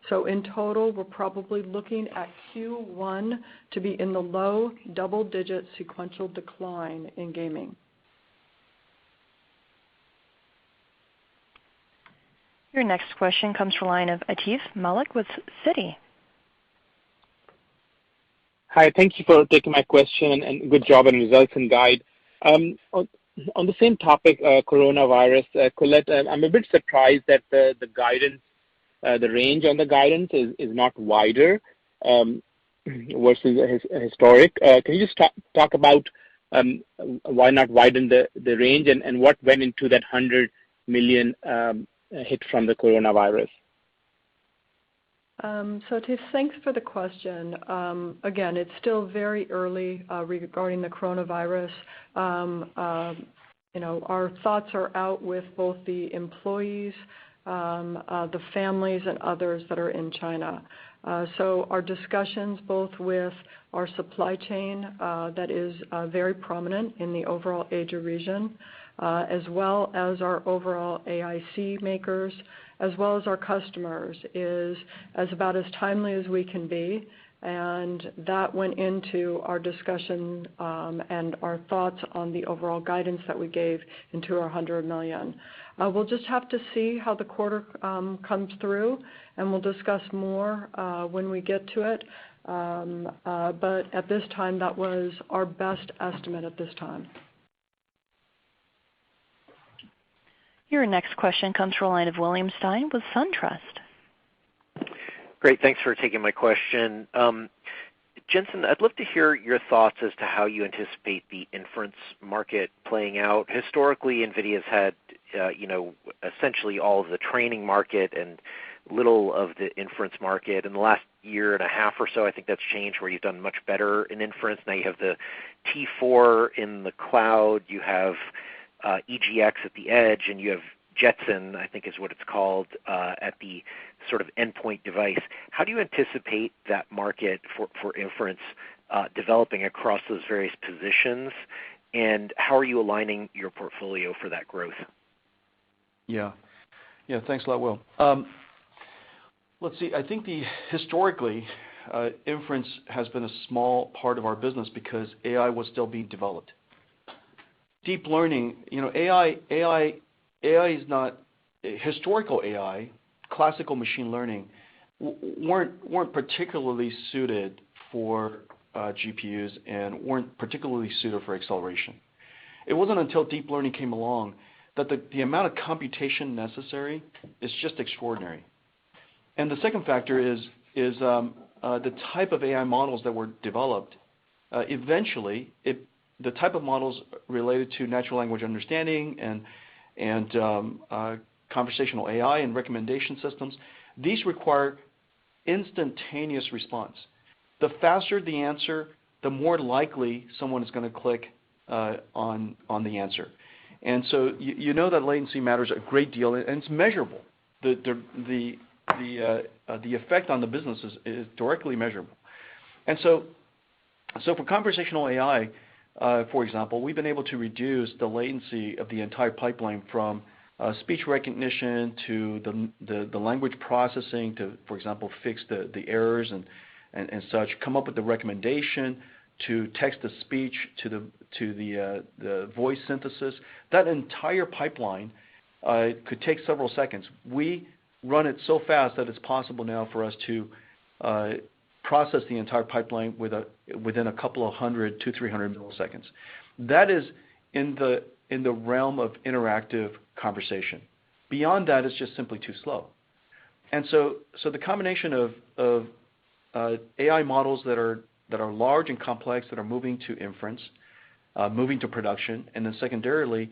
So in total, we're probably looking at Q1 to be in the low double-digit sequential decline in gaming. Your next question comes from the line of Atif Malik with Citi. Hi, thank you for taking my question, and good job on results and guide. On the same topic, coronavirus, Colette, I'm a bit surprised that the guidance, the range on the guidance is not wider versus historic. Can you just talk about why not widen the range and what went into that $100 million hit from the coronavirus? Atif, thanks for the question. Again, it's still very early regarding the coronavirus. Our thoughts are out with both the employees, the families, and others that are in China. So our discussions both with our supply chain that is very prominent in the overall Asia region, as well as our overall AIC makers, as well as our customers, is about as timely as we can be. And that went into our discussion and our thoughts on the overall guidance that we gave into our $100 million. We'll just have to see how the quarter comes through, and we'll discuss more when we get to it. But at this time, that was our best estimate at this time. Your next question comes from the line of William Stein with SunTrust. Great. Thanks for taking my question. Jensen, I'd love to hear your thoughts as to how you anticipate the inference market playing out. Historically, NVIDIA's had, essentially all of the training market and little of the inference market. In the last year and a half or so, I think that's changed, where you've done much better in inference. Now you have the T4 in the cloud, you have EGX at the edge, and you have Jetson, I think is what it's called, at the sort of endpoint device. How do you anticipate that market for inference developing across those various positions, and how are you aligning your portfolio for that growth? Yeah, thanks a lot, Will. Let's see, I think historically, inference has been a small part of our business because AI was still being developed. Deep learning, AI is not historical AI. Classical machine learning weren't particularly suited for GPUs and weren't particularly suited for acceleration. It wasn't until deep learning came along that the amount of computation necessary is just extraordinary. And the second factor is the type of AI models that were developed. Eventually, the type of models related to natural language understanding and conversational AI and recommendation systems, these require instantaneous response. The faster the answer, the more likely someone is going to click on the answer. And so you know that latency matters a great deal, and it's measurable. The effect on the business is directly measurable. And so for conversational AI, for example, we've been able to reduce the latency of the entire pipeline from speech recognition to the language processing to, for example, fix the errors and such, come up with the recommendation, to text to speech, to the voice synthesis. That entire pipeline could take several seconds. We run it so fast that it's possible now for us to process the entire pipeline within a couple of 100 to 300 milliseconds. That is in the realm of interactive conversation. Beyond that, it's just simply too slow. And so the combination of AI models that are large and complex, that are moving to inference, moving to production, and then secondarily,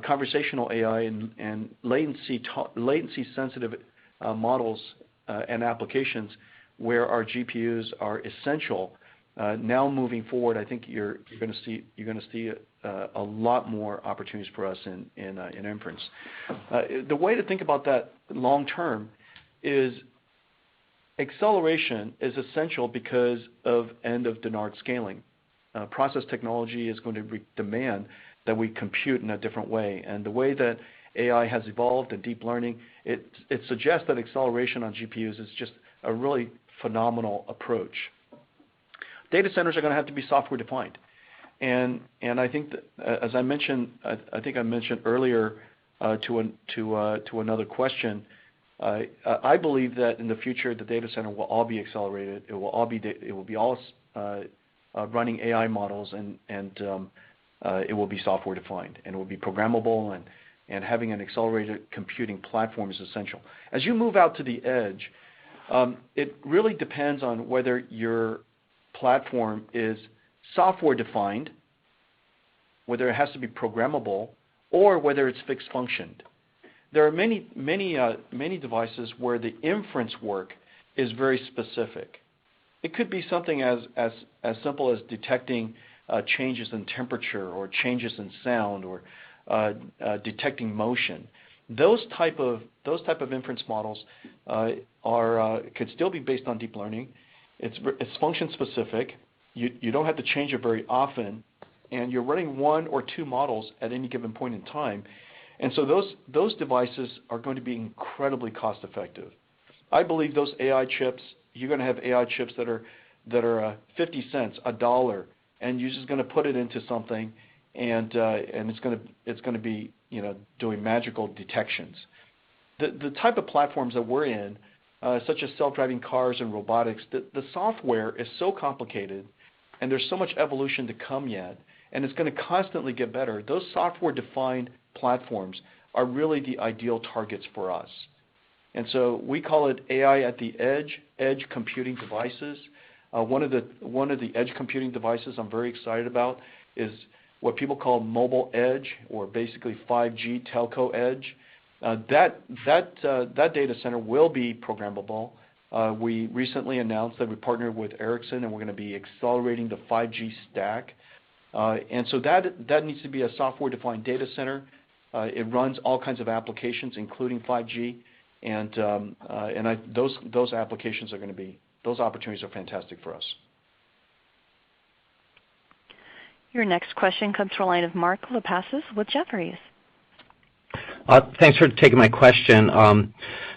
conversational AI and latency-sensitive models and applications where our GPUs are essential. Now moving forward, I think you're going to see a lot more opportunities for us in inference. The way to think about that long term is acceleration is essential because of end-of-Dennard scaling. Process technology is going to demand that we compute in a different way. And the way that AI has evolved and deep learning, it suggests that acceleration on GPUs is just a really phenomenal approach. Data centers are going to have to be software defined. And I think that, as I mentioned, I think I mentioned earlier to another question, I believe that in the future the data center will all be accelerated. It will all running AI models, and it will be software defined, and it will be programmable, and having an accelerated computing platform is essential. As you move out to the edge, it really depends on whether your platform is software defined, whether it has to be programmable, or whether it's fixed functioned. There are many devices where the inference work is very specific. It could be something as simple as detecting changes in temperature or changes in sound or detecting motion. Those type of inference models could still be based on deep learning. It's function specific. You don't have to change it very often, and you're running one or two models at any given point in time. And so those devices are going to be incredibly cost effective. I believe those AI chips, you're going to have AI chips that are 50 cents, $1, and you're just going to put it into something, and it's going to be doing magical detections. The type of platforms that we're in, such as self-driving cars and robotics, the software is so complicated, and there's so much evolution to come yet, and it's going to constantly get better. Those software-defined platforms are really the ideal targets for us. And so we call it AI at the edge computing devices. One of the edge computing devices I'm very excited about is what people call mobile edge, or basically 5G telco edge. That data center will be programmable. We recently announced that we partnered with Ericsson, and we're going to be accelerating the 5G stack. And so that needs to be a software-defined data center. It runs all kinds of applications, including 5G, and those applications are going to be, those opportunities are fantastic for us. Your next question comes from the line of Mark Lipacis with Jefferies. Thanks for taking my question.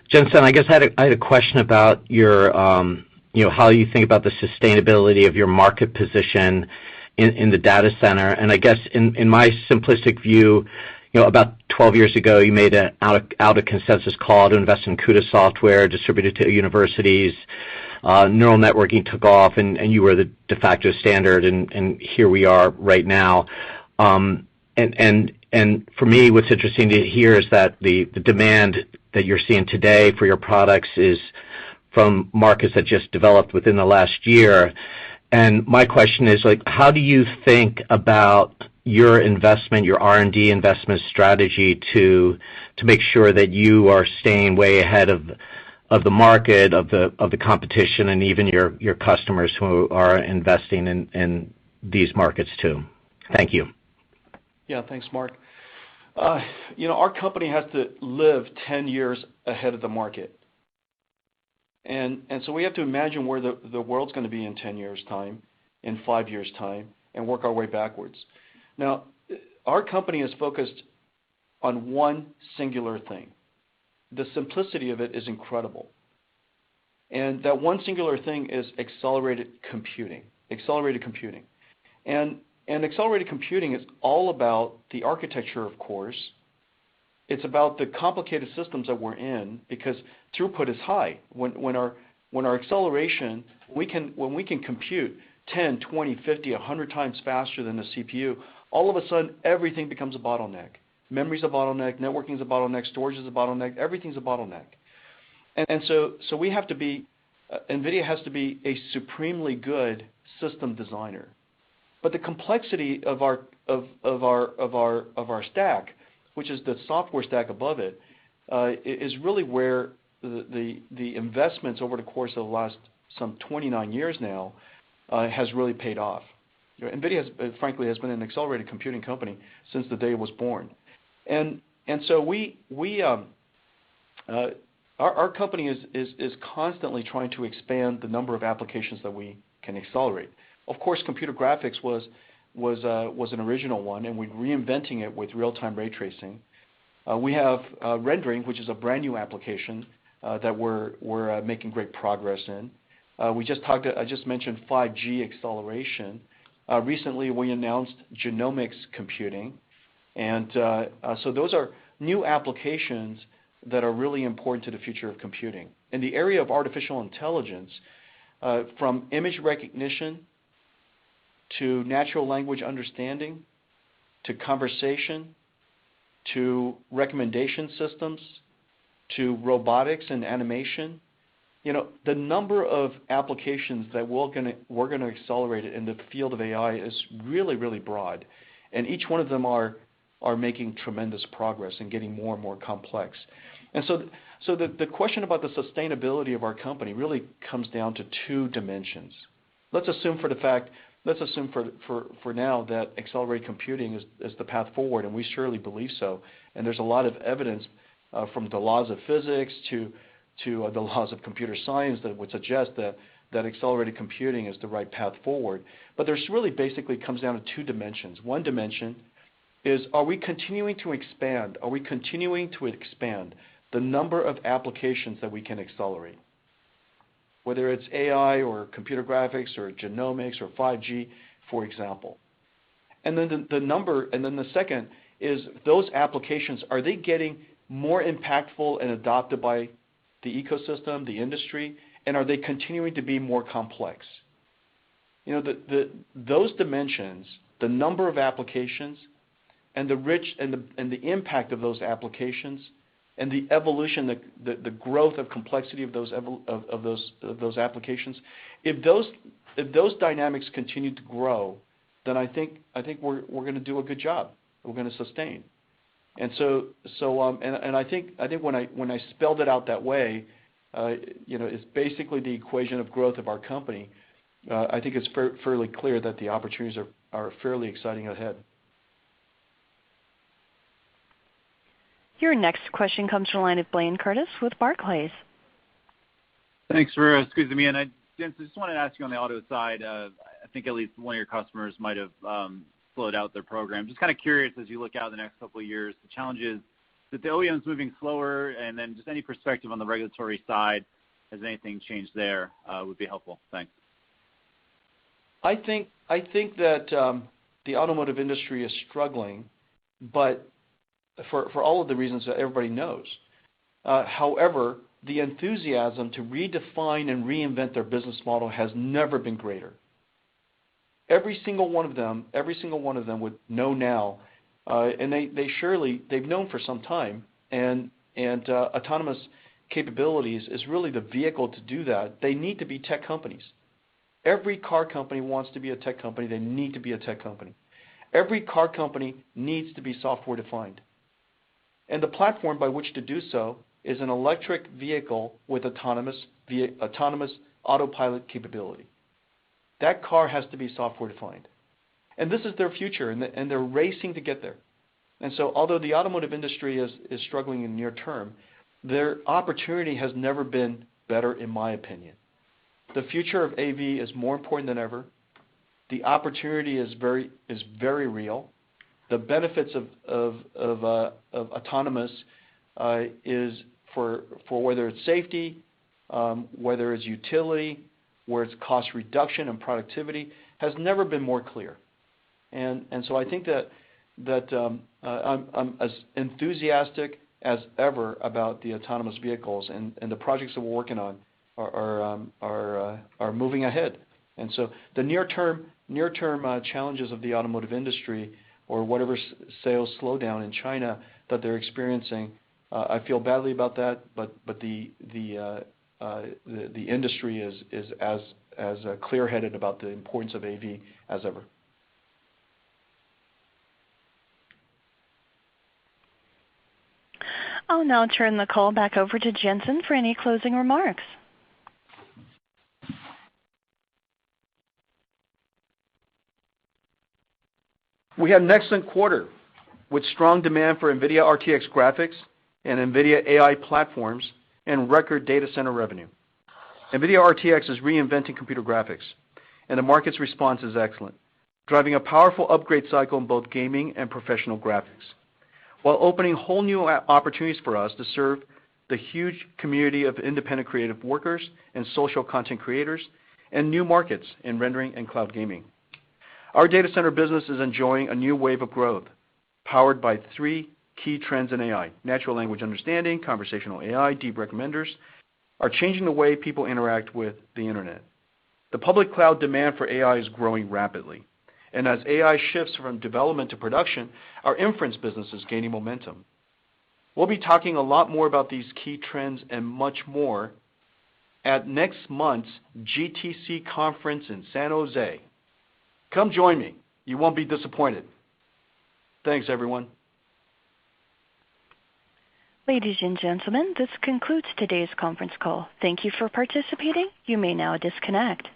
Jensen, I guess I had a question about your, how you think about the sustainability of your market position in the data center. And I guess in my simplistic view, about 12 years ago, you made an out of consensus call to invest in CUDA software distributed to universities. Neural networking took off, and you were the de facto standard, and here we are right now. And for me, what's interesting to hear is that the demand that you're seeing today for your products is from markets that just developed within the last year. And my question is, how do you think about your investment, your R&D investment strategy to make sure that you are staying way ahead of the market, of the competition, and even your customers who are investing in these markets too? Thank you. Yeah, thanks, Mark. Our company has to live 10 years ahead of the market. And so we have to imagine where the world's going to be in 10 years' time, in 5 years' time, and work our way backwards. Now, our company is focused on one singular thing. The simplicity of it is incredible. And that one singular thing is accelerated computing. And accelerated computing is all about the architecture, of course. It's about the complicated systems that we're in, because throughput is high. When our acceleration, when we can compute 10, 20, 50, 100 times faster than the CPU, all of a sudden everything becomes a bottleneck. Memory's a bottleneck, networking's a bottleneck, storage is a bottleneck, everything's a bottleneck. And so we have to be, NVIDIA has to be a supremely good system designer. But the complexity of our stack, which is the software stack above it, is really where the investments over the course of the last some 29 years now has really paid off. NVIDIA, frankly, has been an accelerated computing company since the day it was born. And so our company is constantly trying to expand the number of applications that we can accelerate. Of course, computer graphics was an original one, and we're reinventing it with real-time ray tracing. We have rendering, which is a brand new application that we're making great progress in. I just mentioned 5G acceleration. Recently, we announced genomics computing, and so those are new applications that are really important to the future of computing. In the area of artificial intelligence, from image recognition to natural language understanding to conversation to recommendation systems to robotics and animation, the number of applications that we're going to accelerate in the field of AI is really, really broad, and each one of them are making tremendous progress and getting more and more complex. And so the question about the sustainability of our company really comes down to two dimensions. Let's assume for now that accelerated computing is the path forward, and we surely believe so. And there's a lot of evidence from the laws of physics to the laws of computer science that would suggest that accelerated computing is the right path forward. But there's really basically comes down to two dimensions. One dimension is, are we continuing to expand? Are we continuing to expand the number of applications that we can accelerate? Whether it's AI or computer graphics or genomics or 5G, for example. And then the second is, those applications, are they getting more impactful and adopted by the ecosystem, the industry, and are they continuing to be more complex? Those dimensions, the number of applications, and the impact of those applications, and the evolution, the growth of complexity of those applications, if those dynamics continue to grow, then I think we're going to do a good job. We're going to sustain. And I think when I spelled it out that way, it's basically the equation of growth of our company. I think it's fairly clear that the opportunities are fairly exciting ahead. Your next question comes from the line of Blayne Curtis with Barclays. Thanks for squeezing me in. Jensen, I just wanted to ask you on the auto side, I think at least one of your customers might have slowed out their program. Just kind of curious, as you look out the next couple of years, the challenges that the OEM's moving slower, and then just any perspective on the regulatory side, has anything changed there, would be helpful. Thanks. I think that the automotive industry is struggling, but for all of the reasons that everybody knows. However, the enthusiasm to redefine and reinvent their business model has never been greater. Every single one of them would know now, and they've known for some time, and autonomous capabilities is really the vehicle to do that. They need to be tech companies. Every car company wants to be a tech company. They need to be a tech company. Every car company needs to be software defined. And the platform by which to do so is an electric vehicle with autonomous autopilot capability. That car has to be software defined. And this is their future, and they're racing to get there. And so although the automotive industry is struggling in the near term, their opportunity has never been better, in my opinion. The future of AV is more important than ever. The opportunity is very real. The benefits of autonomous is for whether it's safety, whether it's utility, where it's cost reduction and productivity, has never been more clear. And so I think that I'm as enthusiastic as ever about the autonomous vehicles, and the projects that we're working on are moving ahead. And so the near-term challenges of the automotive industry, or whatever sales slowdown in China that they're experiencing, I feel badly about that, but the industry is as clear-headed about the importance of AV as ever. I'll now turn the call back over to Jensen for any closing remarks. We had an excellent quarter with strong demand for NVIDIA RTX graphics and NVIDIA AI platforms and record data center revenue. NVIDIA RTX is reinventing computer graphics, and the market's response is excellent, driving a powerful upgrade cycle in both gaming and professional graphics, while opening whole new opportunities for us to serve the huge community of independent creative workers and social content creators, and new markets in rendering and cloud gaming. Our data center business is enjoying a new wave of growth, powered by three key trends in AI. Natural language understanding, conversational AI, deep recommenders are changing the way people interact with the internet. The public cloud demand for AI is growing rapidly. And as AI shifts from development to production, our inference business is gaining momentum. We'll be talking a lot more about these key trends and much more at next month's GTC conference in San Jose. Come join me. You won't be disappointed. Thanks, everyone. Ladies and gentlemen, this concludes today's conference call. Thank you for participating. You may now disconnect.